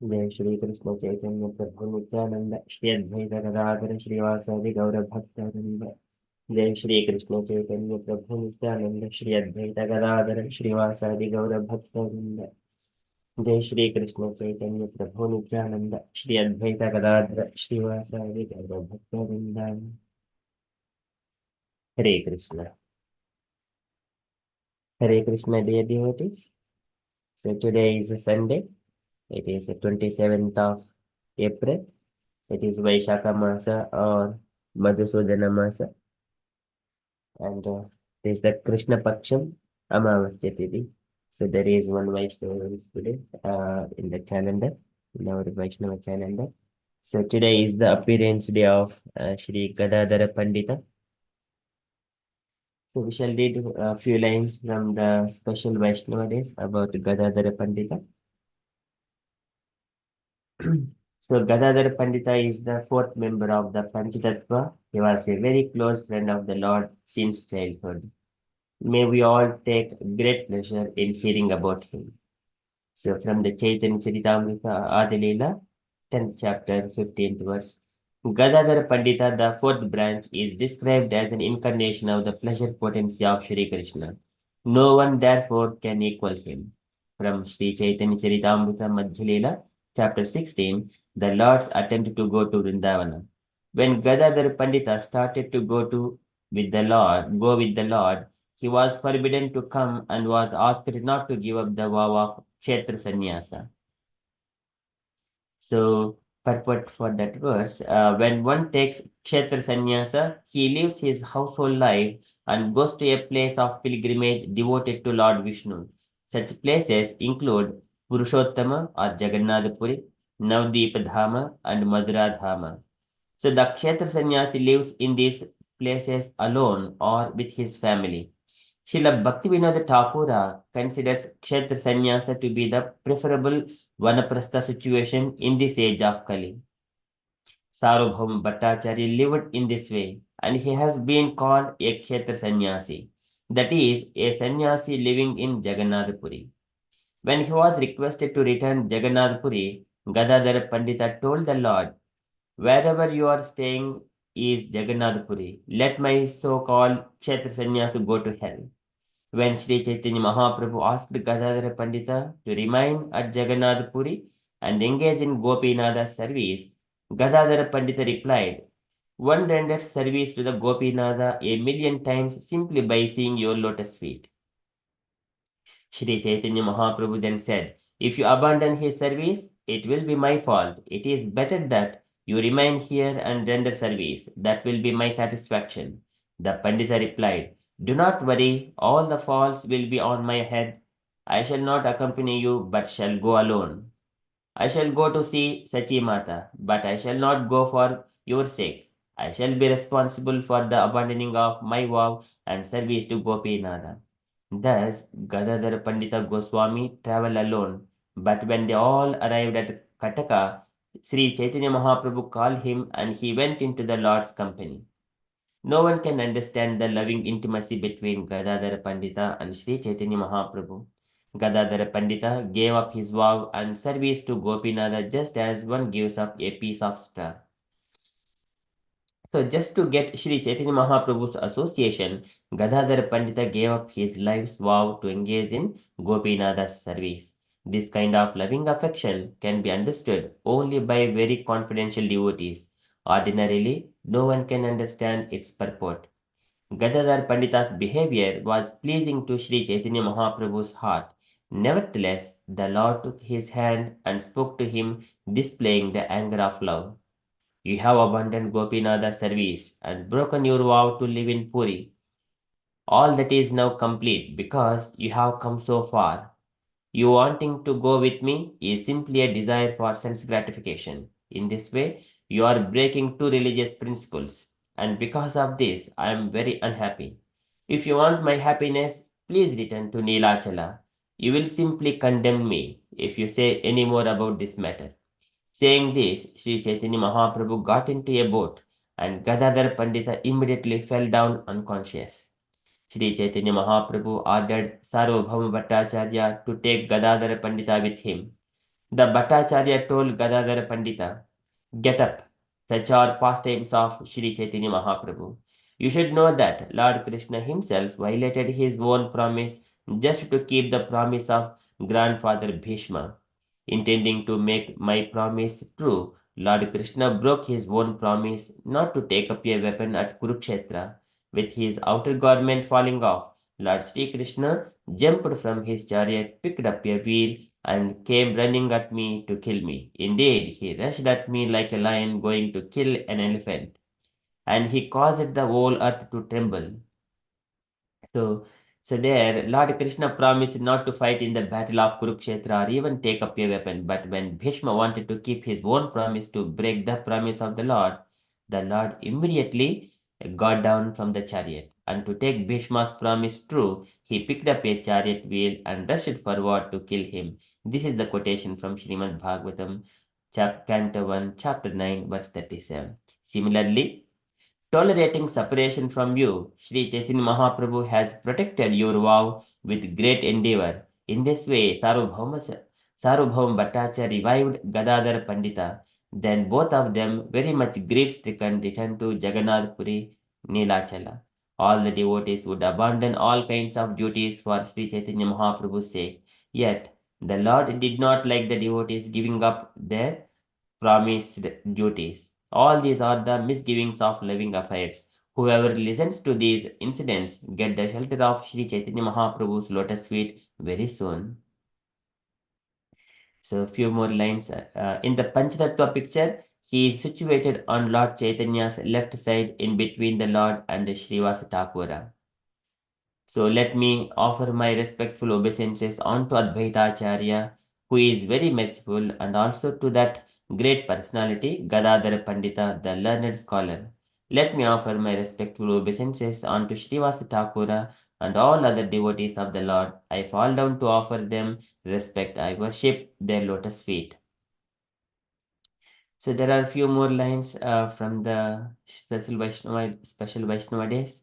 जय श्री कृष्ण चैतन्य प्रभु नित्यानंद श्री अद्वैत गदाधर श्रीवासादि गौर भक्तानंद। जय श्री कृष्ण चैतन्य प्रभु नित्यानंद श्री अद्वैत गदाधर श्रीवासादि गौर भक्तानंद। जय श्री कृष्ण चैतन्य प्रभु नित्यानंद श्री अद्वैत गदाधर श्रीवासादि गौर भक्तानंद। Hare Krishna, dear devotees. So today is a Sunday. It is the 27th of April. It is Vaishakha Masa or Madhusudana Masa, and it is the Krishna Paksham Amavasya Tithi. So there is one Vaishnava today in the calendar, in our Vaishnava calendar. So today is the appearance day of Shri Gadadhara Pandita. So we shall read a few lines from the special Vaishnava days about Gadadhara Pandita. So Gadadhar Pandita is the fourth member of the Panchatattva. He was a very close friend of the Lord since childhood. May we all take great pleasure in hearing about him. So from the Chaitanya Charitamrita Adilila, 10th chapter, 15th verse. Gadadhar Pandita, the fourth branch, is described as an incarnation of the pleasure potency of Shri Krishna. No one therefore can equal him. From Sri Chaitanya Charitamrita Madhyalila, chapter 16, the Lord's attempt to go to Vrindavana. When Gadadhar Pandita started to go with the Lord, he was forbidden to come and was asked not to give up the vow of Kshetra Sannyasa. So, purport for that verse, when one takes Kshetra Sannyasa, he leaves his household life and goes to a place of pilgrimage devoted to Lord Vishnu. Such places include Purushottama or Jagannath Puri, Navdeep Dhama, and Madhura Dhama. So the Kshetra Sannyasi lives in these places alone or with his family. Srila Bhaktivinoda Thakura considers Kshetra Sannyasa to be the preferable Vanaprastha situation in this age of Kali. Sarvabhauma Bhattacharya lived in this way, and he has been called a Kshetra Sannyasi, that is, a sannyasi living in Jagannath Puri. When he was requested to return Jagannath Puri, Gadadhara Pandita told the Lord, "Wherever you are staying is Jagannath Puri. Let my so-called Kshetra Sannyasi go to hell." When Sri Chaitanya Mahaprabhu asked Gadadhara Pandita to remain at Jagannath Puri and engage in Gopinatha service, Gadadhara Pandita replied, "One renders service to the Gopinatha a million times simply by seeing your lotus feet." Sri Chaitanya Mahaprabhu then said, "If you abandon his service, it will be my fault. It is better that you remain here and render service. That will be my satisfaction." The Pandita replied, "Do not worry, all the faults will be on my head. I shall not accompany you, but shall go alone. I shall go to see Sachi Mata, but I shall not go for your sake. I shall be responsible for the abandoning of my vow and service to Gopinatha." Thus, Gadadhar Pandita Goswami traveled alone, but when they all arrived at Kataka, Sri Chaitanya Mahaprabhu called him and he went into the Lord's company. No one can understand the loving intimacy between Gadadhara Pandita and Sri Chaitanya Mahaprabhu. Gadadhara Pandita gave up his vow and service to Gopinatha just as one gives up a piece of straw. So just to get Sri Chaitanya Mahaprabhu's association, Gadadhara Pandita gave up his life's vow to engage in Gopinatha's service. This kind of loving affection can be understood only by very confidential devotees. Ordinarily, no one can understand its purport. Gadadhar Pandita's behavior was pleasing to Sri Chaitanya Mahaprabhu's heart. Nevertheless, the Lord took his hand and spoke to him, displaying the anger of love. "You have abandoned Gopinatha's service and broken your vow to live in Puri. All that is now complete because you have come so far. You wanting to go with me is simply a desire for sense gratification. In this way, you are breaking two religious principles, and because of this, I am very unhappy. If you want my happiness, please return to Nilachala. You will simply condemn me if you say any more about this matter." Saying this, Sri Chaitanya Mahaprabhu got into a boat, and Gadadhar Pandita immediately fell down unconscious. Sri Chaitanya Mahaprabhu ordered Sarvabhauma Bhattacharya to take Gadadhara Pandita with him. The Bhattacharya told Gadadhara Pandita, "Get up, such are pastimes of Sri Chaitanya Mahaprabhu. You should know that Lord Krishna himself violated his own promise just to keep the promise of grandfather Bhishma. Intending to make my promise true, Lord Krishna broke his own promise not to take up a weapon at Kurukshetra. With his outer garment falling off, Lord Sri Krishna jumped from his chariot, picked up a wheel, and came running at me to kill me. Indeed, he rushed at me like a lion going to kill an elephant, and he caused the whole earth to tremble. So, so there, Lord Krishna promised not to fight in the battle of Kurukshetra or even take up a weapon. But when Bhishma wanted to keep his own promise to break the promise of the Lord immediately got down from the chariot. And to take Bhishma's promise true, he picked up a chariot wheel and rushed forward to kill him. This is the quotation from Srimad Bhagavatam, Canto 1, Chapter 9, verse 37. Similarly, tolerating separation from you, Sri Chaitanya Mahaprabhu has protected your vow with great endeavor. In this way, Sarvabhauma Bhattacharya revived Gadadhar Pandita. Then both of them, very much grief-stricken, returned to Jagannath Puri, Nilachala. All the devotees would abandon all kinds of duties for Sri Chaitanya Mahaprabhu's sake. Yet, the Lord did not like the devotees giving up their promised duties. All these are the misgivings of living affairs. Whoever listens to these incidents get the shelter of Sri Chaitanya Mahaprabhu's lotus feet very soon. So, a few more lines. In the Panchatattva picture, he is situated on Lord Chaitanya's left side in between the Lord and Srivasa Thakura. So let me offer my respectful obeisances unto Advaita Acharya, who is very merciful, and also to that great personality, Gadadhara Pandita, the learned scholar. Let me offer my respectful obeisances unto Srivasa Thakura and all other devotees of the Lord. I fall down to offer them respect. I worship their lotus feet. So there are a few more lines from the special Vaishnava days.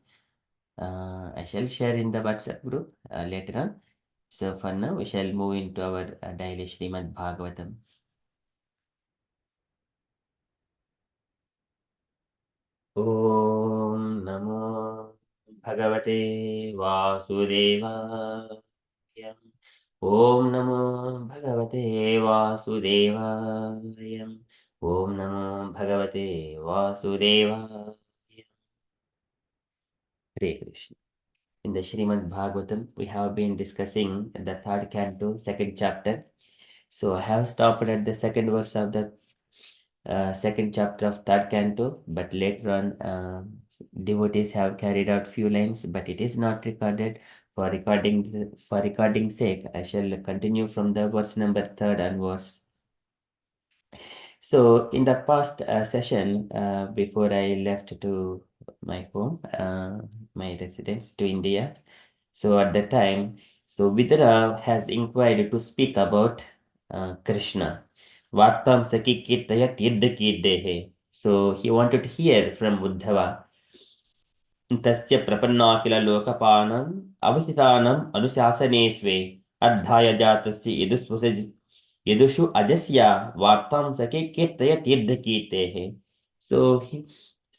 I shall share in the WhatsApp group later on. So for now, we shall move into our daily Srimad Bhagavatam. Om Namo Bhagavate Vasudevaya. Om Namo Bhagavate Vasudevaya. Om Namo Bhagavate Vasudevaya. Hare Krishna. In the Srimad Bhagavatam, we have been discussing the third canto, second chapter. So I have stopped at the second verse of the second chapter of third canto, but later on, devotees have carried out few lines, but it is not recorded. For recording sake, I shall continue from the verse number third onwards. So in the past session, before I left to my home, my residence to India, so at that time, so Vidura has inquired to speak about Krishna. Vartam Saki Kirtaya Tirtha Kirdehe. So he wanted to hear from Uddhava. तस्य प्रपन्नाखिल लोकपालम् अवस्थितानाम् अनुशासने स्वे अध्याय जातस्य यदुषु अजस्या वार्तां सखे कीर्तय तीर्थकीर्तेः. So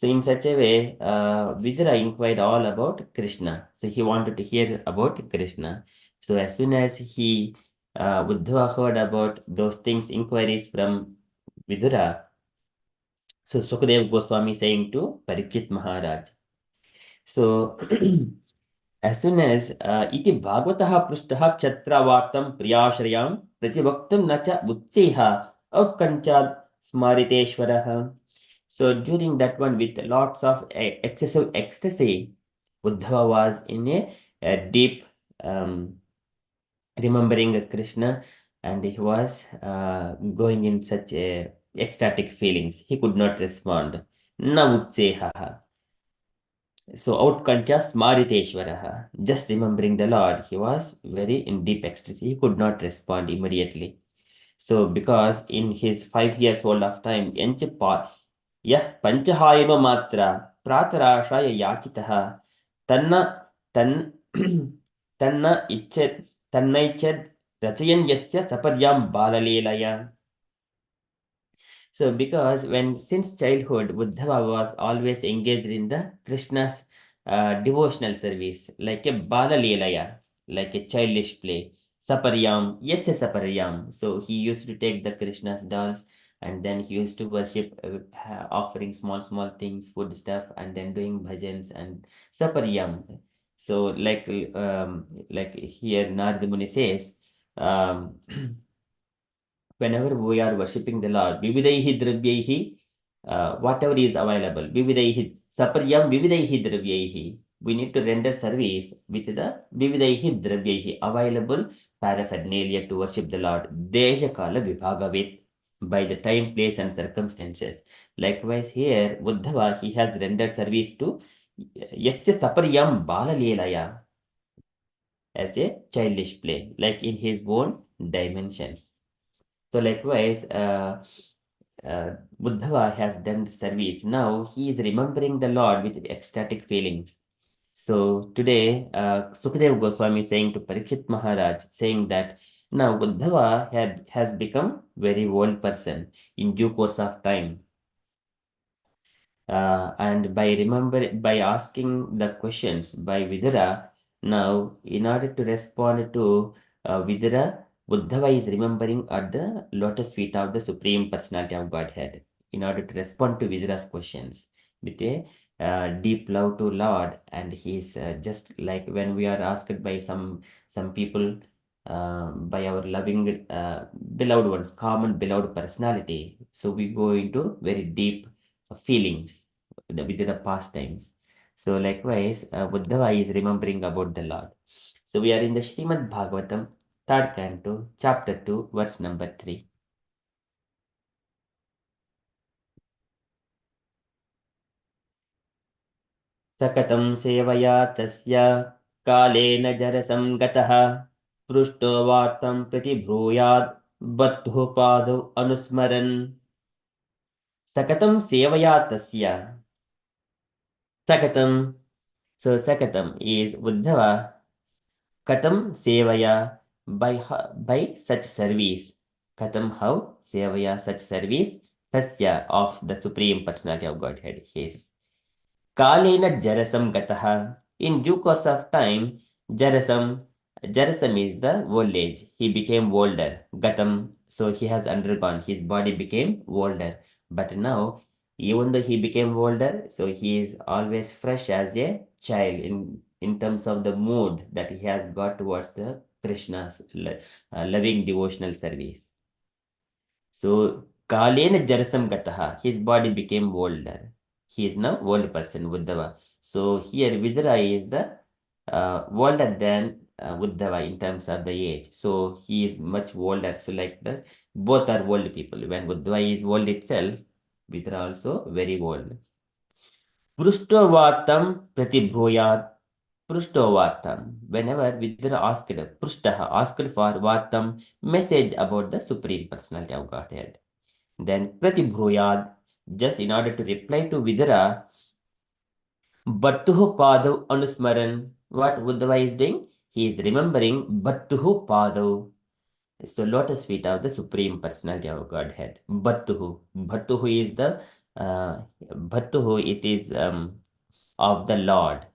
in such a way, Vidura inquired all about Krishna. So he wanted to hear about Krishna. So as soon as Uddhava heard about those things, inquiries from Vidura, so Sukadeva Goswami saying to Parikshit Maharaj. So as soon as इति भागवतः पृष्ठः क्षत्रवार्तं प्रियाश्रयां प्रतिवक्तुं न च उत्सेह औत्कण्ठात् स्मारितेश्वरः. So during that one, with lots of excessive ecstasy, Uddhava was in a deep remembering Krishna, and he was going in such ecstatic feelings. He could not respond. Na utseha. So Outkantya Smariteshwaraha, just remembering the Lord, he was very in deep ecstasy. He could not respond immediately. So because in his 5 years old of time, yah panchahayama matra pratarashaya yachitaha tanna tan tanna ichet tanna ichet Rachayan yasya saparyam balalela. So, because since childhood, Uddhava was always engaged in the Krishna's devotional service, like a Bala Leelaya, like a childish play. Saparyam, yes, a Saparyam. So, he used to take the Krishna's dolls and then he used to worship, offering small things, food stuff, and then doing bhajans and Saparyam. So, like here Narada Muni says, um, whenever we are worshipping the Lord, Vividaihi Dravyaihi, whatever is available, Vividaihi Saparyam Vividaihi Dravyaihi, we need to render service with the Vividaihi Dravyaihi, available paraphernalia to worship the Lord, Desha Kala Vibhagavit, by the time, place, and circumstances. Likewise, here, Uddhava, he has rendered service to Yasya Saparyam Bala Leelaya, as a childish play, like in his own dimensions. So likewise, Buddhava has done the service. Now he is remembering the Lord with ecstatic feelings. So today, Sukadeva Goswami is saying to Parikshit Maharaj, saying that now Buddhava has become very old person in due course of time. And by asking the questions by Vidura, now in order to respond to Vidura, Uddhava is remembering at the lotus feet of the Supreme Personality of Godhead in order to respond to Vidura's questions with a deep love to Lord. And he is just like when we are asked by some people, by our loving beloved ones, common beloved personality. So we go into very deep feelings with the past times. So likewise, Uddhava is remembering about the Lord. So we are in the Srimad Bhagavatam, third canto, chapter 2, verse number 3. Sakatam sevaya tasya कालेन जरसं गतः पृष्टो वार्तं प्रतिब्रूयात् बद्धो पादौ अनुस्मरन् Sakatam sevaya tasya. Sakatam. So Sakatam is Uddhava Katam Sevaya, by such service. Katam, how? Sevaya, such service. Tasya, of the Supreme Personality of Godhead. His. Kalena Jarasam Gataha. In due course of time, Jarasam, Jarasam is the old age. He became older. Gatam, so he has undergone. His body became older. But now, even though he became older, so he is always fresh as a child in terms of the mood that he has got towards the Krishna's loving devotional service. So Kalena Jarasam Gataha, his body became older. He is now old person, Uddhava. So here Vidura is the older than Uddhava in terms of the age. So he is much older. So like this, both are old people. When Uddhava is old itself, Vidura also very old. Prushtovatam Pratibhuyat. Prushtovatam. Whenever Vidura asked, Prushtaha asked for Vatam, message about the Supreme Personality of Godhead. Then Pratibhruyad, just in order to reply to Vidura, Bhattuhu Padav Anusmaran. What Uddhava is doing? He is remembering Bhattuhu Padav. It's the lotus feet of the Supreme Personality of Godhead. Bhattuhu. Bhattuhu is the Bhattuhu, it is of the Lord,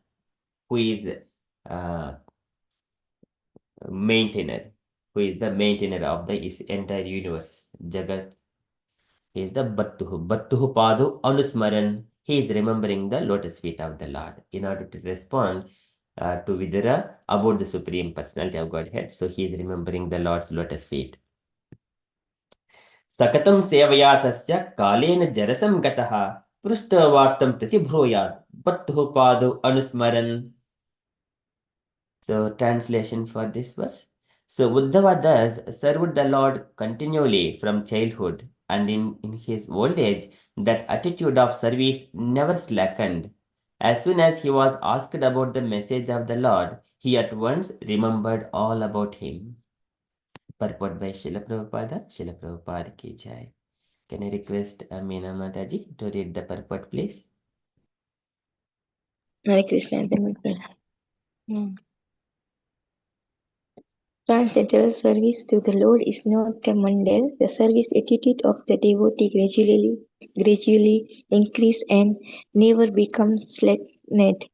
who is uh, maintainer, who is the maintainer of the entire universe, Jagat. He is the Bhattuhu. Bhattuhu Padu Anusmaran. He is remembering the lotus feet of the Lord in order to respond to Vidura about the Supreme Personality of Godhead. So he is remembering the Lord's lotus feet. Sakatam sevaya tasya kalena jarasam gataha prushtavartam pratibhruyat Bhattuhu Padu Anusmaran. So translation for this verse. So Uddhava thus served the Lord continually from childhood, and in his old age, that attitude of service never slackened. As soon as he was asked about the message of the Lord, he at once remembered all about him. Purport by Srila Prabhupada. Srila Prabhupada ki jai. Can I request Meena Mataji to read the purport, please? Hare Krishna. Hmm. Transcendental service to the Lord is not a mundane. The service attitude of the devotee gradually increase and never becomes stagnant.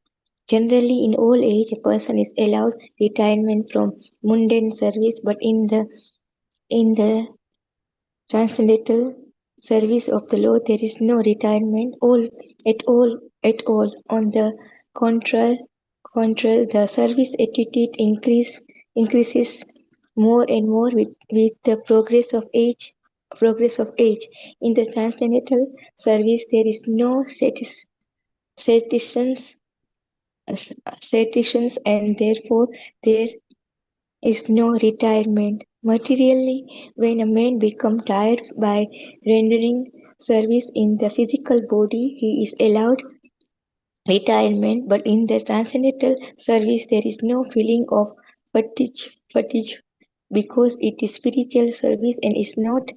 Generally, in old age, a person is allowed retirement from mundane service, but in the transcendental service of the Lord, there is no retirement at all. On the contrary, the service attitude increases more and more with the progress of age. In the transcendental service, there is no satisfactions, satisfactions, and therefore there is no retirement. Materially, when a man becomes tired by rendering service in the physical body, he is allowed retirement, but in the transcendental service, there is no feeling of fatigue because it is spiritual service and is not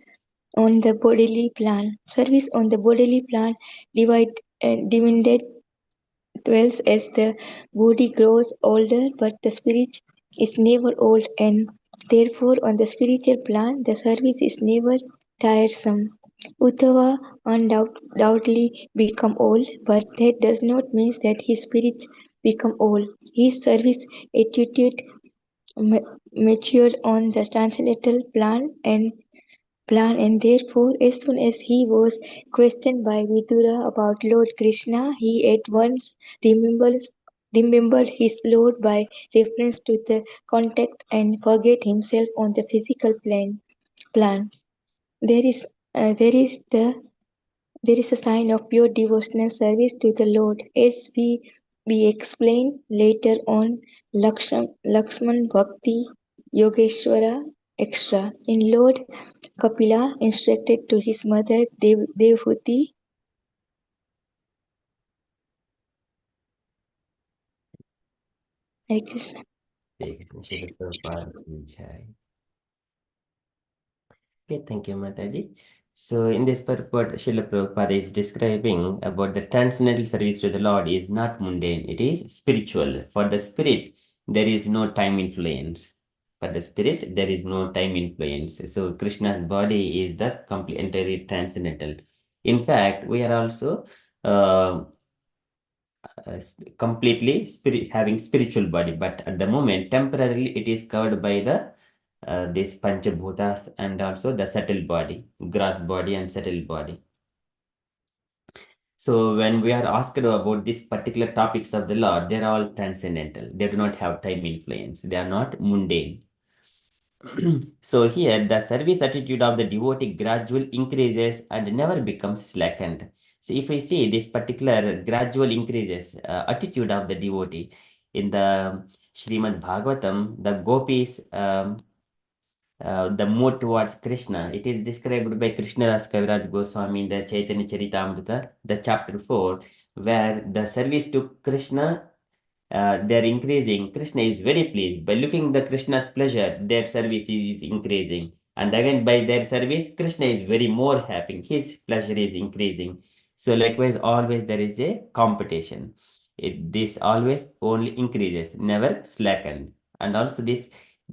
on the bodily plan. Service on the bodily plan divide, divided dwells as the body grows older, but the spirit is never old, and therefore, on the spiritual plan, the service is never tiresome. Uddhava undoubtedly become old, but that does not mean that his spirit become old. His service attitude matured on the transcendental plan, and therefore, as soon as he was questioned by Vidura about Lord Krishna, he at once remembered his Lord by reference to the contact and forget himself on the physical plan. There is there is a sign of pure devotional service to the Lord, as we explain later on Lakshman Bhakti Yogeshwara extra. In Lord Kapila instructed to his mother Devhuti. Hare Krishna. Hare Krishna, Srila Prabhupada ki jai. Okay, thank you, Mataji. So, in this purport, Srila Prabhupada is describing about the transcendental service to the Lord is not mundane, it is spiritual. For the spirit, there is no time influence. For the spirit, there is no time influence. So, Krishna's body is the complete, entirely transcendental. In fact, we are also completely having spiritual body, but at the moment, temporarily, it is covered by the this Panchabhutas and also the subtle body, gross body and subtle body. So when we are asked about these particular topics of the Lord, they are all transcendental. They do not have time influence. They are not mundane. So here, the service attitude of the devotee gradual increases and never becomes slackened. So if we see this particular gradual increases attitude of the devotee in the Srimad Bhagavatam, the gopis the mood towards Krishna. It is described by Krishnadas Kaviraj Goswami in the Chaitanya Charitamrita, the chapter 4, where the service to Krishna, they're increasing. Krishna is very pleased. By looking the Krishna's pleasure, their service is increasing. And again, by their service, Krishna is very more happy. His pleasure is increasing. So likewise, always there is a competition. This always only increases, never slackened. And also this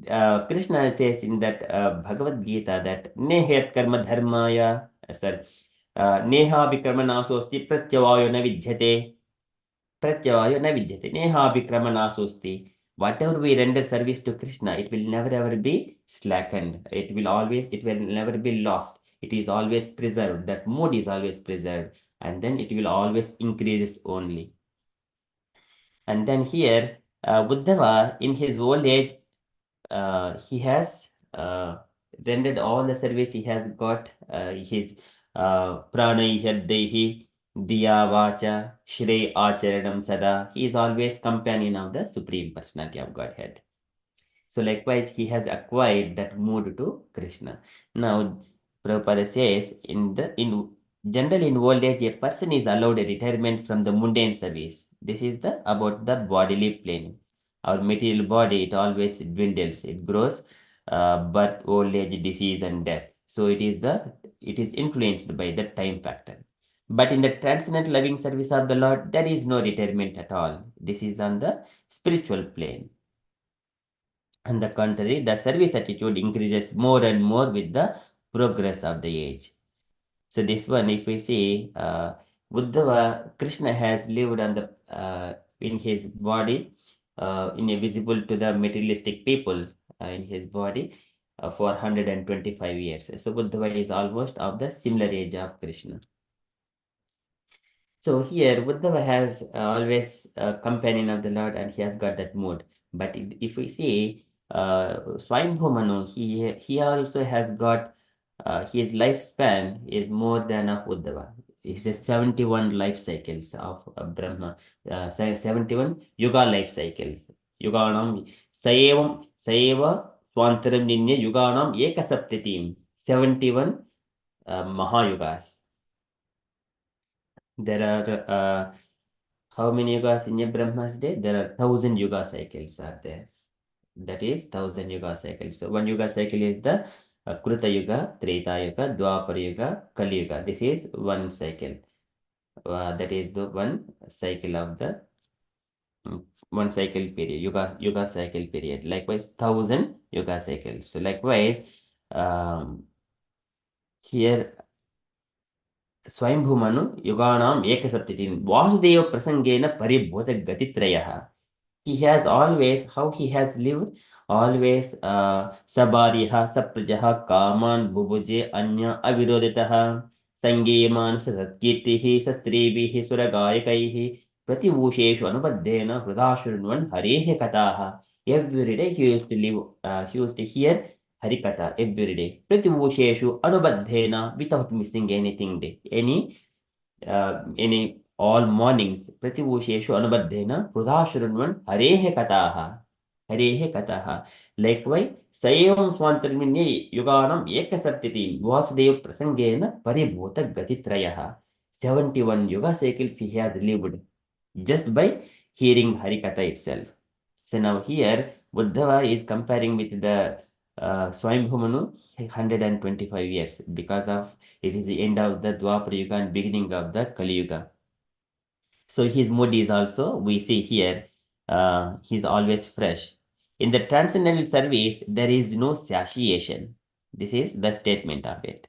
Krishna says in that Bhagavad Gita that Nehyat karma dharmaya, sir, Neha vikrama nasosti pratyavayo na vidyate, pratyavayo na vidyate, Neha vikrama nasosti. Whatever we render service to Krishna, it will never ever be slackened. It will never be lost. It is always preserved. That mood is always preserved. And then it will always increase only. And then here, Uddhava, in his old age, he has rendered all the service he has got his pranayah dehi diya vacha shri acharanam sada. He is always companion of the Supreme Personality of Godhead. So likewise, he has acquired that mood to Krishna. Now, Prabhupada says in generally in old age, a person is allowed a retirement from the mundane service. This is the about the bodily plane. Our material body, it always dwindles, it grows, birth, old age, disease, and death. So it is influenced by the time factor. But in the transcendental loving service of the Lord, there is no retirement at all. This is on the spiritual plane. On the contrary, the service attitude increases more and more with the progress of the age. So this one, if we see, Uddhava, Krishna has lived on the in his body, invisible to the materialistic people in his body for 125 years. So Uddhava is almost of the similar age of Krishna. So here, Uddhava has always a companion of the Lord, and he has got that mood. But if we see Swayambhu Manu, he also has got his lifespan is more than of Uddhava. It's a 71 life cycles of Brahma, 71 Yuga life cycles. Yuganam Saeva Swantaram Ninya Yuganam Ekasaptatim, 71 Mahayugas. There are how many yugas in a Brahma's day? There are 1,000 yuga cycles are there. That is 1,000 yuga cycles. So one yuga cycle is the Kruta Yuga, Treta Yuga, Dwapara Yuga, Kali Yuga. This is one cycle. That is the one cycle of the one cycle period, yuga cycle period. Likewise, 1,000 yuga cycles. So likewise, here स्वयंभूमनु युगानाम् एकसप्ततिः Vasudev प्रसंगेन परिभूत गतित्रयः. He has always, how he has lived, always sabariha saprajaha kaman bubuje anya aviroditaha sange manasa satkirtihi sastribihi suragayakaihi prativushesu anubadhena hridashurunvan harehe kataha. Every day he used to live, he used to hear harikatha every day. Prativusheshu anubadhena, without missing anything day, any all mornings. Prativusheshu anubadhena hridashurunvan harehe kataha. Harehe kataha. Likewise, sayevam swantarminye yuganam ekasartiti Vasudev prasangena paribhuta gatitrayaha. 71 yuga cycles he has lived just by hearing harikatha itself. So now here, Uddhava is comparing with the Swayambhumanu 125 years, because of it is the end of the Dwapara Yuga and beginning of the Kali Yuga. So his mood is also, we see here, he's always fresh. In the transcendental service, there is no satiation. This is the statement of it.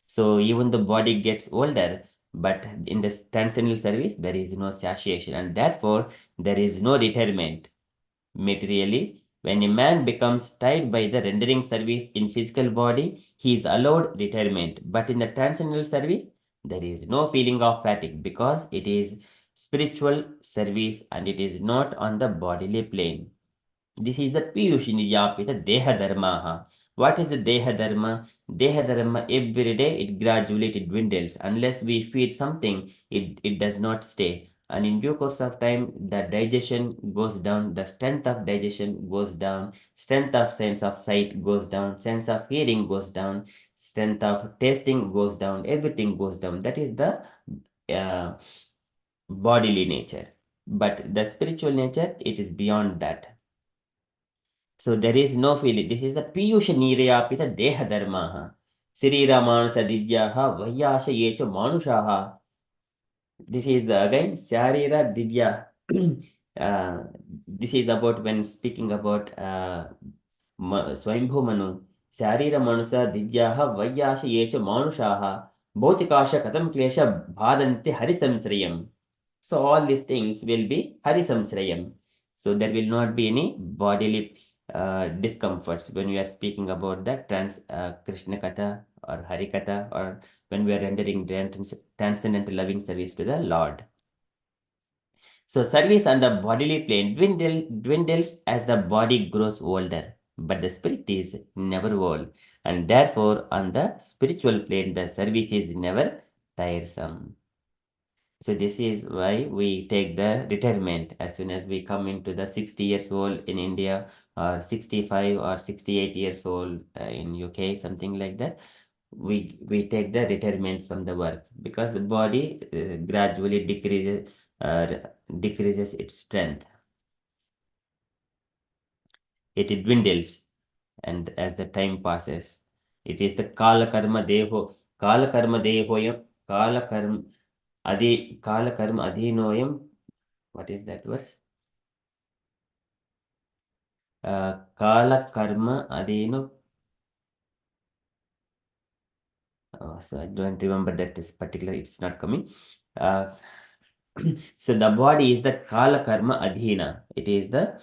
So even the body gets older, but in the transcendental service, there is no satiation, and therefore there is no retirement. Materially, when a man becomes tired by the rendering service in physical body, he is allowed retirement. But in the transcendental service, there is no feeling of fatigue, because it is spiritual service and it is not on the bodily plane. This is the Piyush Niyapita Deha Dharmaha. What is the Deha Dharma? Deha Dharma, every day it gradually it dwindles. Unless we feed something, it does not stay. And in due course of time, the digestion goes down, the strength of digestion goes down, strength of sense of sight goes down, sense of hearing goes down, strength of tasting goes down, everything goes down. That is the uh, bodily nature. But the spiritual nature, it is beyond that. So there is no feeling. This is the Piyusha Nirayapita Deha Dharmaha. Sirira Manasa Divyaha Vahyasha Yecha Manushaha. This is the again Sarira Divya. This is about when speaking about Swayambhu Manu. Sarira Manusa Divyaha Vahyasha Yecha Manushaha. Bhautikasha Katam Klesha Bhadanti Harisamsrayam. So all these things will be Harisamsrayam. So there will not be any bodily discomforts when we are speaking about the Krishna Katha or Hari Katha, or when we are rendering transcendental loving service to the Lord. So service on the bodily plane dwindles as the body grows older, but the spirit is never old, and therefore on the spiritual plane the service is never tiresome. So this is why we take the retirement as soon as we come into the 60 years old in India, or 65 or 68 years old in UK, something like that. We take the retirement from the work, because the body gradually decreases its strength. It dwindles, and as the time passes, it is the kala karma dehoyam, kala karma adhinoyam. What is that verse? Kala karma adeno. So I don't remember that is particular. It's not coming. Uh, so the body is the kala karma adhina. It is the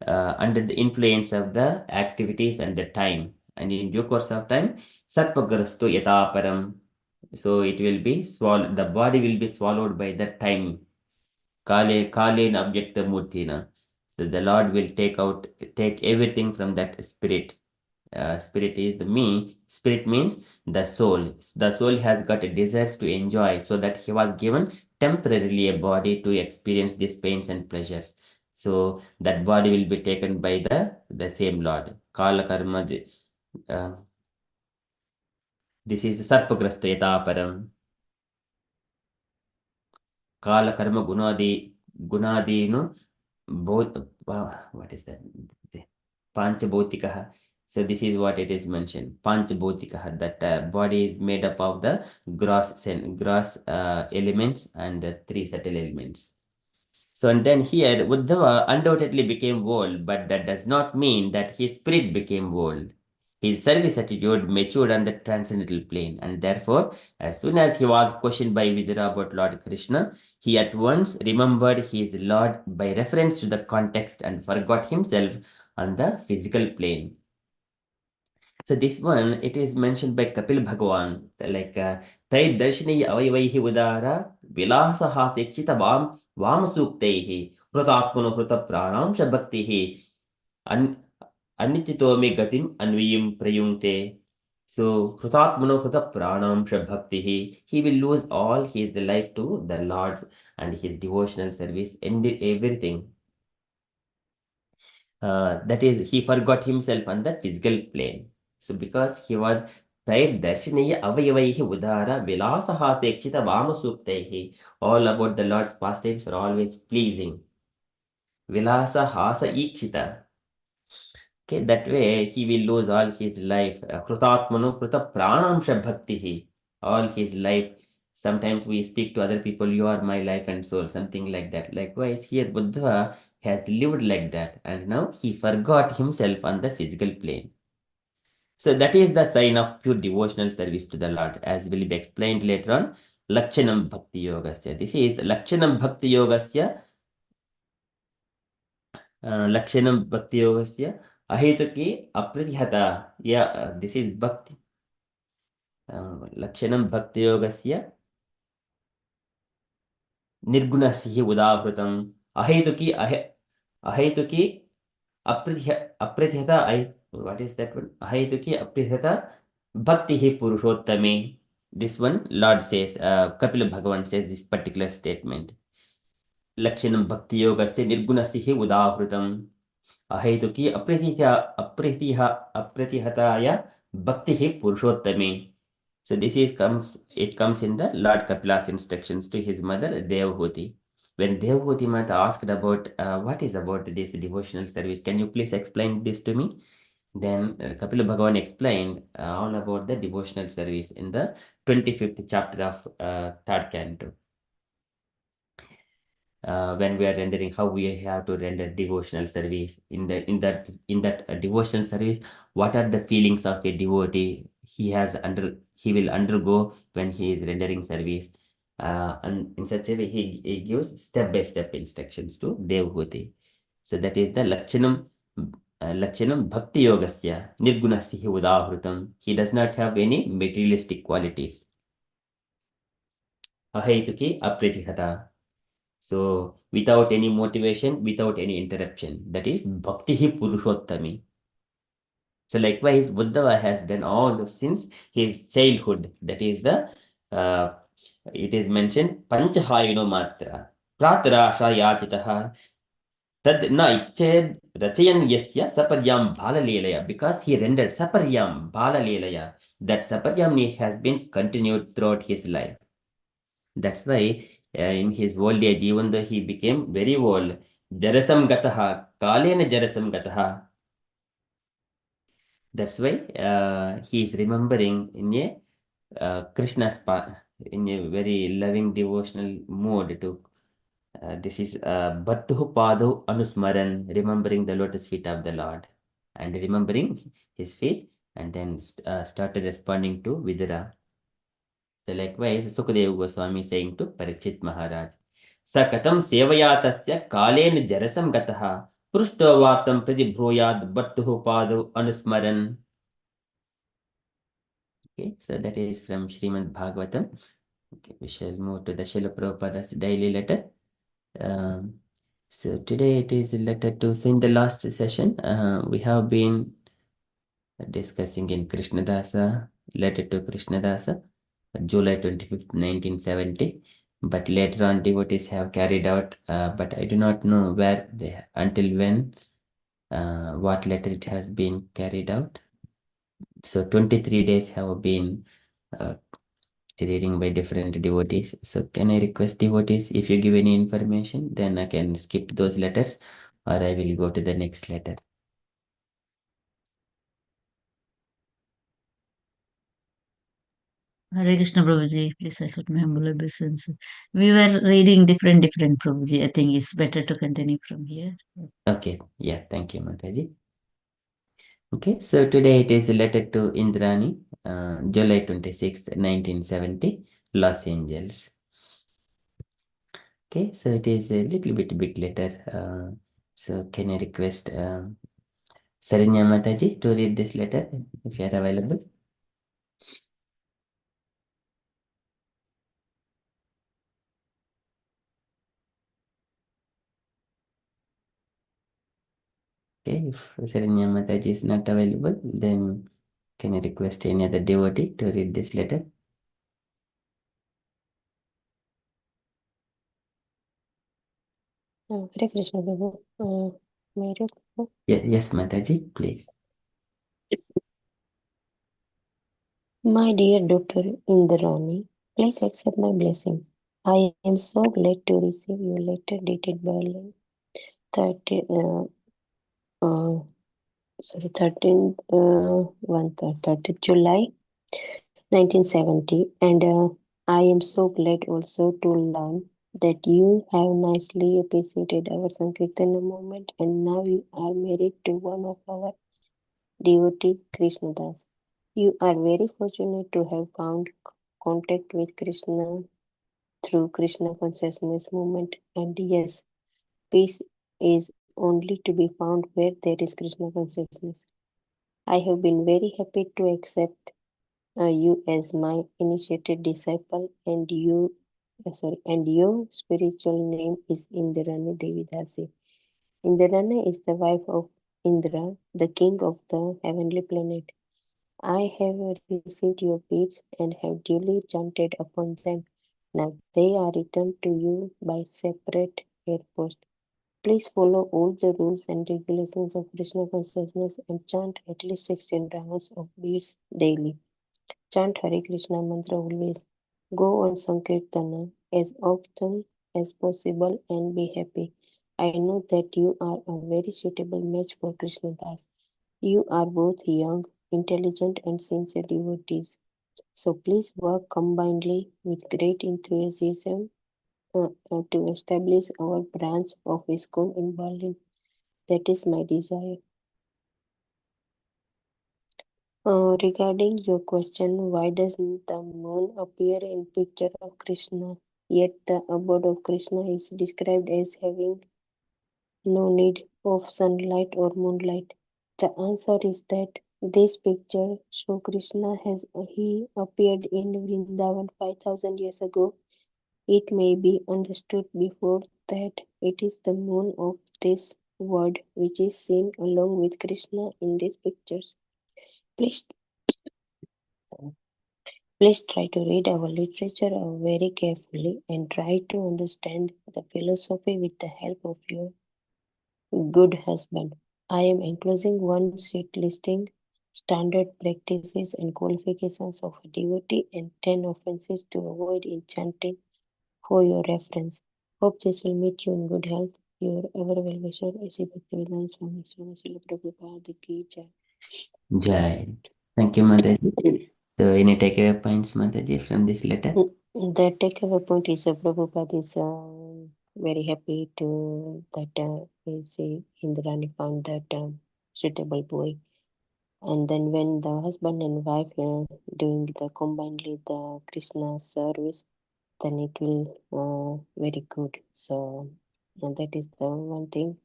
under the influence of the activities and the time. And in due course of time, sarpagrasto yataparam. So it will be swallowed. The body will be swallowed by the time. Kale abjecta murtina. So the Lord will take everything from that spirit. Spirit is the me. Spirit means the soul. The soul has got a desires to enjoy, so that he was given temporarily a body to experience these pains and pleasures. So that body will be taken by the same Lord. Kala karma. Uh, this is sarpagrasta yataparam. Kala karma gunadinu both. What is that? Panchabhotikaha. So this is what it is mentioned. Panchabhotikaha, that body is made up of the gross elements and the three subtle elements. So and then here Uddhava undoubtedly became old, but that does not mean that his spirit became old. His service attitude matured on the transcendental plane, and therefore, as soon as he was questioned by Vidura about Lord Krishna, he at once remembered his Lord by reference to the context and forgot himself on the physical plane. So this one, it is mentioned by Kapil Bhagavan, like Tai Darshini Avayavaihi Udara Vilasa Hasekshita Vam Suktaihi Pratatmano Prata Pranamsha Bhaktihi Anititomi Gatim Anviyim Prayungte. So Pratatmano Prata Pranamsha Bhaktihi. He will lose all his life to the Lord's and his devotional service and everything. That is, he forgot himself on the physical plane. So because he was Darshiniya Avayavaihi Udara Vilasaha Sekshita Vamasuktehi, all about the Lord's pastimes are always pleasing. Vilasa Hasa Ikshita. Okay, that way he will lose all his life. Krutatmanu Kruta Pranamsha Bhaktihi. All his life. Sometimes we speak to other people, you are my life and soul, something like that. Likewise, here Buddha has lived like that, and now he forgot himself on the physical plane. So that is the sign of pure devotional service to the Lord, as will be explained later on. Lakshanam Bhakti Yogasya. This is Lakshanam Bhakti Yogasya. Lakshanam Bhakti Yogasya. Ahituki Apradhyata. Yeah, this is Bhakti. Lakshanam Bhakti Yogasya. Nirgunasya Udavrutam. Ahituki Ahituki Apradhyata. What is that one? Ahituki Apradhyata Bhakti Purushottame. This one, Lord says, Kapila Bhagavan says this particular statement. Lakshanam Bhakti Yogasya Nirgunasya Udavrutam. Ahituki Apratihaya Bhakti Purushottame. So this is it comes in the Lord Kapila's instructions to his mother Devhuti. When Devhuti Mata asked about what is about this devotional service, can you please explain this to me? Then Kapila Bhagavan explained all about the devotional service in the 25th chapter of third canto. When we are rendering, how we have to render devotional service in that devotional service, what are the feelings of a devotee he will undergo when he is rendering service, and in such a way he gives step by step instructions to Devhuti. So that is the Lakshanam Bhakti Yogasya Nirgunasya Udahrutam. He does not have any materialistic qualities. Ahaituki Apritihata. So without any motivation, without any interruption, that is Bhakti Purushottami. So likewise, Buddha has done all those since his childhood. That is it is mentioned Panchahayino Matra. Pratarasha Yachitaha. Tad na iched rachayan yasya saparyam bhalalelaya. Because he rendered saparyam bhalalelaya. That saparyam has been continued throughout his life. That's why in his old age, even though he became very old, Jarasam Gataha, Kalena Jarasam Gataha. That's why he is remembering in a Krishna's in a very loving devotional mode to This is Battu Padu Anusmaran, remembering the lotus feet of the Lord and remembering his feet, and then started responding to Vidura. So likewise, Sukadeva Goswami saying to Parikshit Maharaj, Sakatam sevaya tasya kalen jarasam gataha prushto vatam pradibhruyad Battu Padu Anusmaran. Okay, so that is from Srimad Bhagavatam. Okay, we shall move to the Srila Prabhupada's daily letter. So today it is letter to. So in the last session, we have been discussing in Krishnadasa, letter to Krishnadasa, July 25th, 1970. But later on, devotees have carried out, but I do not know where they, until when, what letter it has been carried out. So 23 days have been uh, reading by different devotees. So can I request devotees, if you give any information, then I can skip those letters or I will go to the next letter. Hare Krishna Prabhuji, please accept my humble obeisance. We were reading different Prabhuji. I think it's better to continue from here. Okay, yeah, thank you, Mataji. Okay, so today it is a letter to Indrani, July 26th, 1970, Los Angeles. Okay, so it is a little bit big letter. So can I request Saranya Mataji to read this letter if you are available? Okay, if Saranya Mataji is not available, then can I request any other devotee to read this letter? Hare Krishna Prabhu. May I read the book? Yes, Mataji, please. My dear Dr. Indrani, please accept my blessing. I am so glad to receive your letter dated Berlin 30, uh, 13th, 30th July 1970, and I am so glad also to learn that you have nicely appreciated our Sankirtana movement and now you are married to one of our devotee Krishnadas. You are very fortunate to have found contact with Krishna through Krishna consciousness movement. And yes, peace is only to be found where there is Krishna consciousness. I have been very happy to accept you as my initiated disciple, and and your spiritual name is Indrani Devidasi. Indrani is the wife of Indra, the king of the heavenly planet. I have received your beads and have duly chanted upon them. Now they are returned to you by separate airpost. Please follow all the rules and regulations of Krishna consciousness and chant at least 16 rounds of beads daily. Chant Hare Krishna mantra always. Go on Sankirtana as often as possible and be happy. I know that you are a very suitable match for Krishna Das. You are both young, intelligent, and sincere devotees. So please work combinedly with great enthusiasm to establish our branch of ISKCON in Berlin. That is my desire. Regarding your question, why does the moon appear in picture of Krishna, yet the abode of Krishna is described as having no need of sunlight or moonlight? The answer is that this picture shows Krishna has he appeared in Vrindavan 5000 years ago. It may be understood before that it is the moon of this world which is seen along with Krishna in these pictures. Please, please try to read our literature very carefully and try to understand the philosophy with the help of your good husband. I am enclosing one sheet listing standard practices and qualifications of a devotee and 10 offenses to avoid in chanting for your reference. Hope this will meet you in good health. Your ever well wisher, A.C. Bhaktivedanta Swami Srila Prabhupada Ki Jai. Jai. Thank you, Mataji. So any takeaway points, Mataji, from this letter? The takeaway point is Prabhupada is very happy to that we see Indrani found that suitable boy. And then when the husband and wife doing the combinedly the Krishna service, then it will very good. So and that is the one thing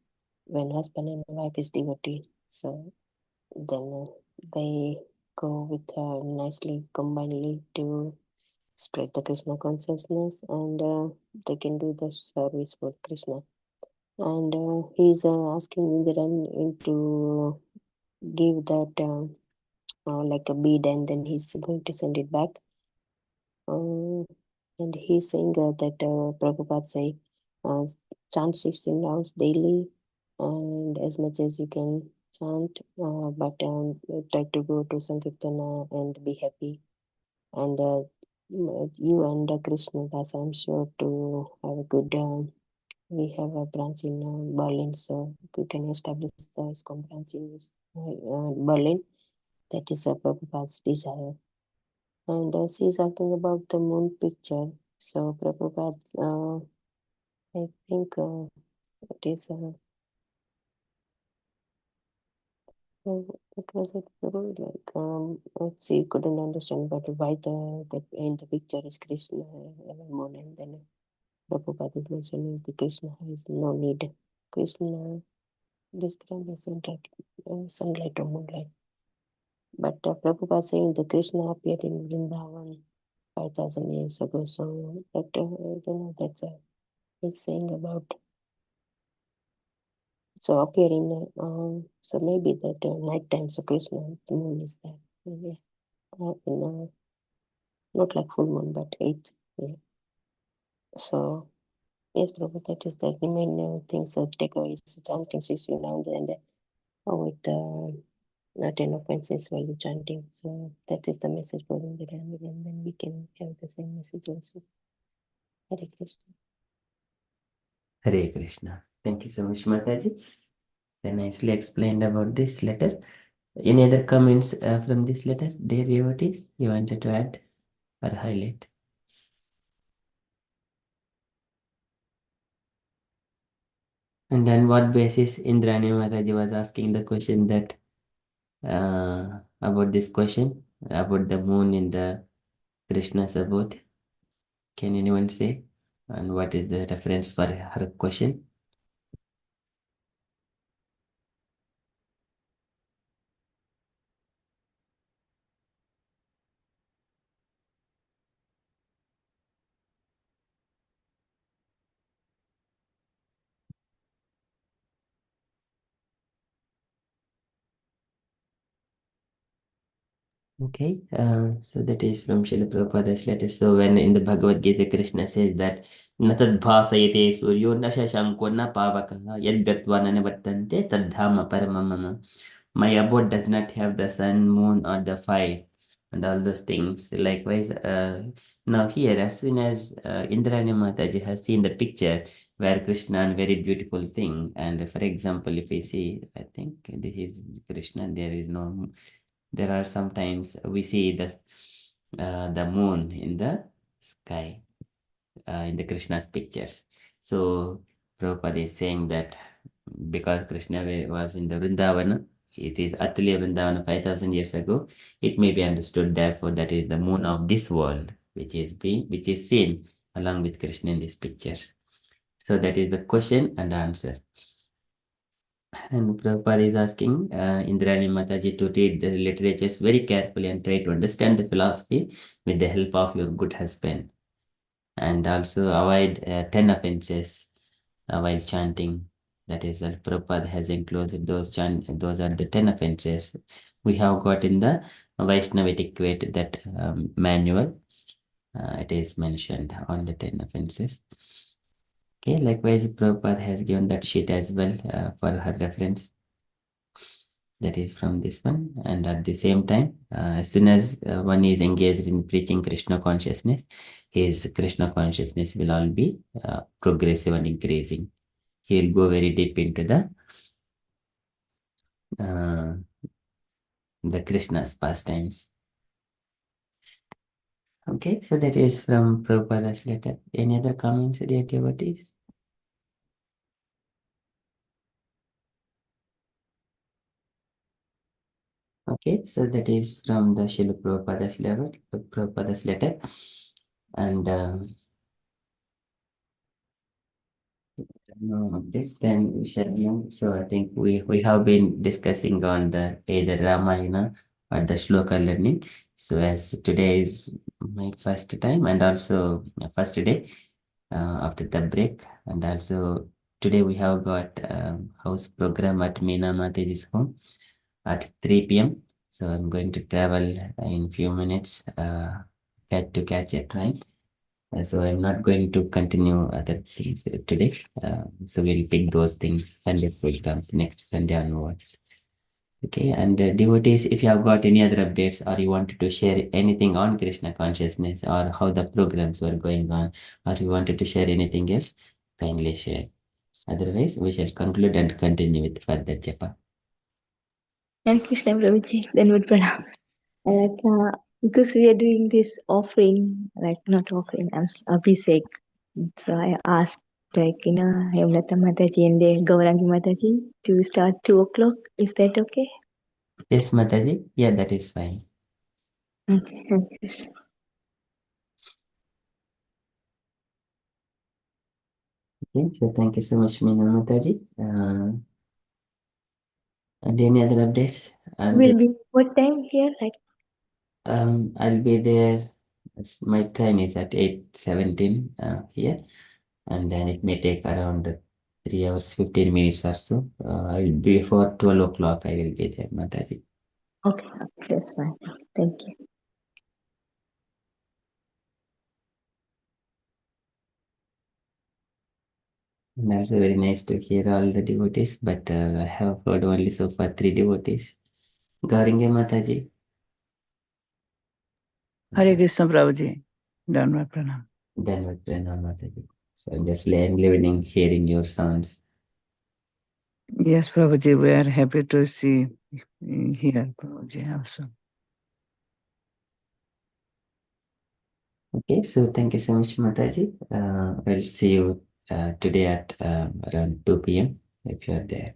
when husband and wife is devotee. So then they go with nicely combinedly to spread the Krishna consciousness, and they can do the service for Krishna. And he's asking Indiran to give that like a bead, and then he's going to send it back. And he's saying that Prabhupada say chant 16 rounds daily, and as much as you can chant, but try to go to Sankirtana and be happy. And you and Krishna Das, I'm sure to have a good. We have a branch in Berlin, so we can establish the ISKCON branch in Berlin. That is Prabhupada's desire. And she is asking about the moon picture. So Prabhupada, I think it is. It was like she couldn't understand, but why the in the picture is Krishna moon, and then Prabhupada is mentioning the Krishna has no need. Krishna described as sunlight or moonlight. But Prabhupada saying the Krishna appeared in Vrindavan 5,000 years ago. So that I don't know, that's he's saying about. So appearing, so maybe that night time, so Krishna, the moon is there. Yeah. In, not like full moon, but 8. Yeah. So yes, Prabhu, that is the main things that take away is chanting 16 rounds and with 10 offenses while you're chanting. So that is the message for Indira, and then we can have the same message also. Hare Krishna. Hare Krishna. Thank you so much, Mataji. They nicely explained about this letter. Any other comments from this letter, dear devotees, you wanted to add or highlight? And on what basis Indrani Mataji was asking the question that about this question about the moon in the Krishna's abode? Can anyone say? And what is the reference for her question? Okay, so that is from Srila Prabhupada's letter. So when in the Bhagavad Gita, Krishna says that Natad bhasayate suryo na shashanko na pavakaha yad gatva na nivattante tadhama paramamama. My abode does not have the sun, moon, or the fire, and all those things. Likewise, now here, as soon as Indrani Mataji has seen the picture where Krishna and very beautiful thing, and for example, if we see, I think this is Krishna, there is no, there are sometimes we see the moon in the sky in the Krishna's pictures. So Prabhupada is saying that because Krishna was in the Vrindavana, it is Atulya Vrindavana 5,000 years ago, it may be understood therefore that is the moon of this world, which is seen along with Krishna in these pictures. So that is the question and answer. And Prabhupada is asking Indrani Mataji to read the literatures very carefully and try to understand the philosophy with the help of your good husband. And also avoid 10 offenses while chanting. That is, Prabhupada has enclosed those are the 10 offenses. We have got in the Vaishnava etiquette that manual. It is mentioned on the 10 offenses. Okay, likewise, Prabhupada has given that sheet as well for her reference. That is from this one. And at the same time, as soon as one is engaged in preaching Krishna consciousness, his Krishna consciousness will all be progressive and increasing. He will go very deep into the Krishna's pastimes. Okay, so that is from Prabhupada's letter. Any other comments, dear devotees? Okay, so that is from the Srila Prabhupada's letter, and no updates. Then we shall move. So I think we have been discussing on the either Ramayana or the Shloka learning. So as today is my first time and also first day after the break, and also today we have got house program at Meena Mataji's home at 3 p.m. So I'm going to travel in few minutes get to catch a train. So I'm not going to continue other things today. So we'll pick those things Sunday will comes next Sunday onwards. Okay, and devotees, if you have got any other updates or you wanted to share anything on Krishna consciousness or how the programs were going on, or you wanted to share anything else, kindly share. Otherwise, we shall conclude and continue with further japa. And Krishna Prabhuji, then would pranam. Because we are doing this offering, like not offering, Abhishek. So I asked, Hemlata Mataji and the Gaurangi Mataji to start 2 o'clock. Is that okay? Yes, Mataji? Yeah, that is fine. Okay, thank you, Krishna. Okay, so thank you so much, Meena Mataji. And any other updates? And Will be what time here? Like I'll be there. My time is at 8:17 here, and then it may take around 3 hours 15 minutes or so. I'll be for 12 o'clock. I will be there, Mataji. okay, that's fine. Thank you. And also very nice to hear all the devotees, but I have heard only so far 3 devotees. Gauringa Mataji. Hare Krishna Prabhuji. Dhanva Pranam. Then with Pranam Mataji. So I'm just living, hearing your sounds. Yes, Prabhuji, we are happy to see here, Prabhuji, also. Okay, so thank you so much, Mataji. We'll see you today at around 2 p.m. if you are there.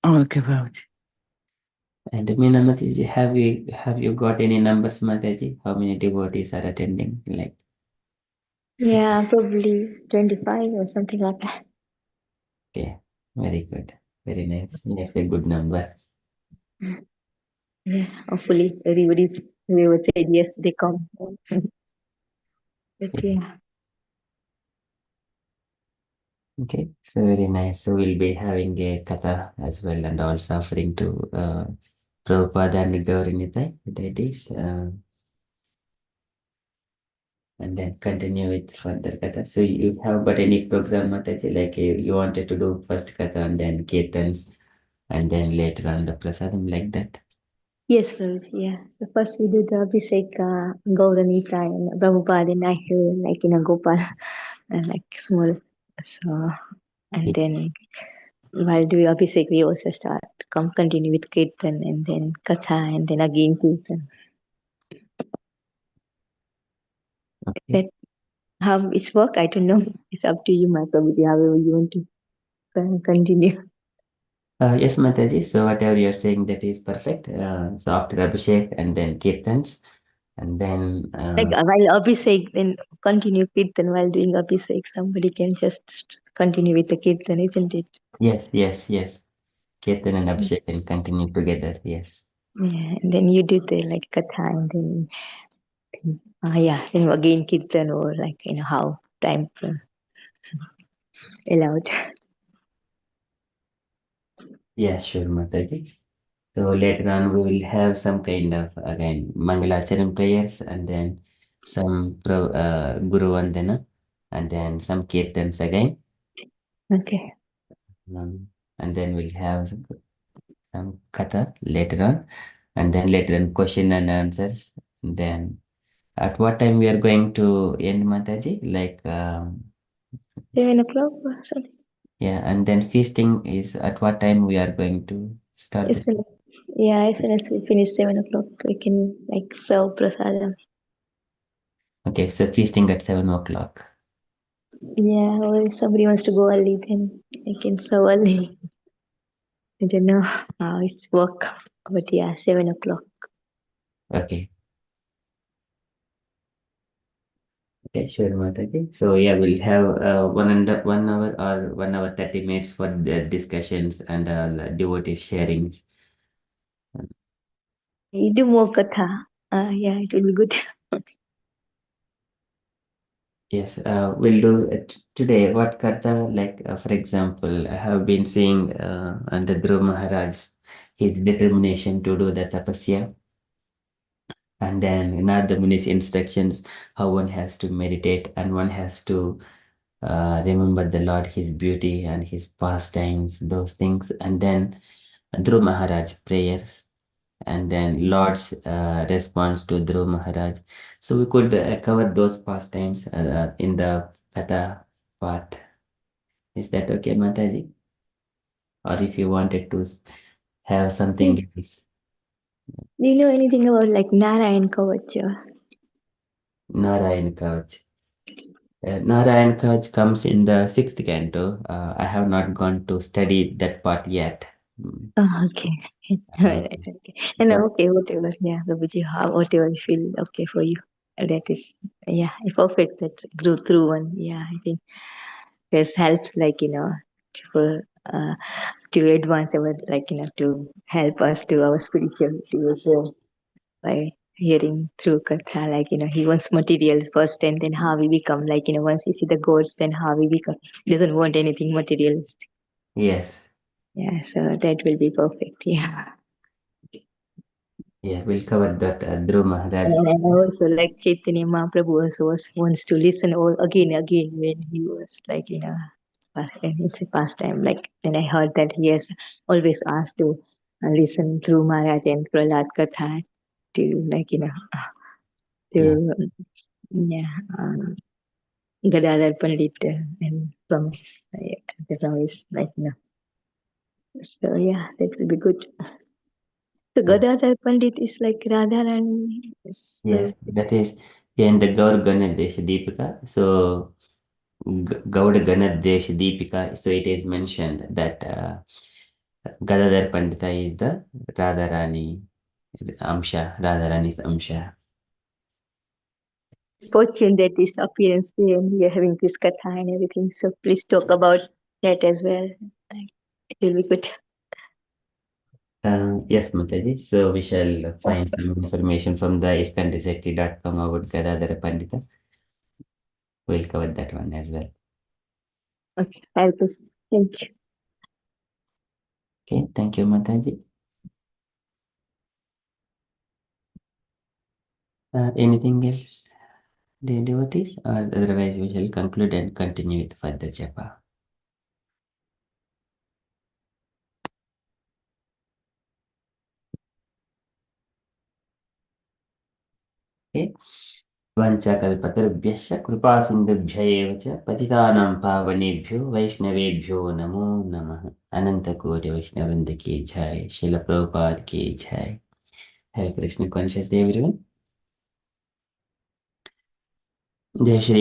Okay, Prabhuji. And Meena Mataji, have you got any numbers, Mataji? How many devotees are attending? Like, Yeah, probably 25 or something like that. okay, very good, very nice. That's a good number. Yeah, hopefully whoever said yes, they come. But yeah. Okay, so very nice. So we'll be having a katha as well, and also offering to Prabhupada and Gaurinitai deities, and then continue with further katha. So you have got any program, Mataji? Like you wanted to do first katha and then kirtans, and then later on the prasadam like that. Yes, Prabhuji, yeah. So first we do the Abhishek, Gauranita and Prabhupada and I hear like in a Gopal, like small. So, and then while doing Abhishek, we also continue with Kirtan and then Katha and then again Kirtan. Okay. That how it's work, I don't know. It's up to you, my Prabhuji, however you want to continue. Yes, Mataji. So whatever you're saying, that is perfect. So after Abhishek and then Kirtans, and then Like while Abhishek, then continue Kirtan while doing Abhishek. Somebody can just continue with the Kirtan, isn't it? yes. Kirtan and Abhishek can continue together. Yes. Yeah, and then you do the like Katha and then yeah, again Kirtan or like how time allowed. Yeah, sure, Mataji. So later on, we will have some kind of again Mangalacharan prayers and then some Guru Vandana and then some Kirtans again. Okay. And then we'll have some Katha later on. And then later on, question and answers. And then at what time we are going to end, Mataji? Like, 7 o'clock or something. yeah, and then feasting is at what time we are going to start As the. soon yeah, as soon as we finish 7 o'clock, we can like serve prasadam. Okay, so feasting at 7 o'clock. Yeah, or if somebody wants to go early, then they can serve early. I don't know how it's work. But yeah, 7 o'clock. Okay. Okay, sure, Mataji. So yeah, we'll have 1 hour or 1 hour 30 minutes for the discussions and the devotee sharings. You do more katha. Yeah, it will be good. Yes, we'll do it today. What Karta, like for example, I have been seeing under Dhruv Maharaj, his determination to do the tapasya, and then Narada Muni's instructions how one has to meditate and one has to remember the Lord, His beauty and His pastimes, those things, and then Dhruv Maharaj prayers, and then Lord's response to Dhruv Maharaj. So we could cover those pastimes in the Katha part. Is that okay, Mataji? Or if you wanted to have something else? Do you know anything about like Narayan Kavacha? Narayan Kavach. Narayan Kavach comes in the sixth canto. I have not gone to study that part yet. Mm, Oh, okay. uh, Alright, okay. And but okay, whatever. Yeah, Prabhuji, whatever you feel okay for you. That is, yeah, perfect. That's through one. Yeah, I think this helps, like, to, to advance our, like, to help us to our spirituality as well by hearing through Katha, like, he wants materials first and then how we become, like, once you see the gods, then how we become. He doesn't want anything materialistic. yes, Yeah, so that will be perfect. Yeah. yeah, we'll cover that Dhruv Maharaj. And also, like Chaitanya Mahaprabhu also wants to listen all again when he was like pastime. It's a pastime. Like when I heard that he has always asked to listen through Maharaj and Prahlad Katha to like to Yeah, yeah Gadadhar Pandit and from his like so yeah, that will be good. So yeah, Gadadhar Pandit is like Radharani. yes, So that is in the Gaur Ganadesh Deepika. So Gaur Ganadesh Deepika. So it is mentioned that Gadadhar Pandita is the Radharani Amsha, Radharani's Amsha. fortune that is appearance there and we are having this katha and everything. So please talk about that as well. It will be good. Yes, Mataji. So we shall find some information from the iskandasecretary.com about Gadadhara Pandita. We'll cover that one as well. Okay, help us. Thank you. Okay, thank you, Mataji. Anything else, dear devotees? Or otherwise, we shall conclude and continue with further japa. Okay. वंशकल्पतरुभ्यश्च कृपासिन्धुभ्य एव च पतितानां पावनेभ्यो वैष्णवेभ्यो नमो नमः अनंतकोटि वैष्णववृंद की जय शिल प्रभुपाद की जय हरे कृष्ण कॉन्शियस डे एवरीवन जय श्री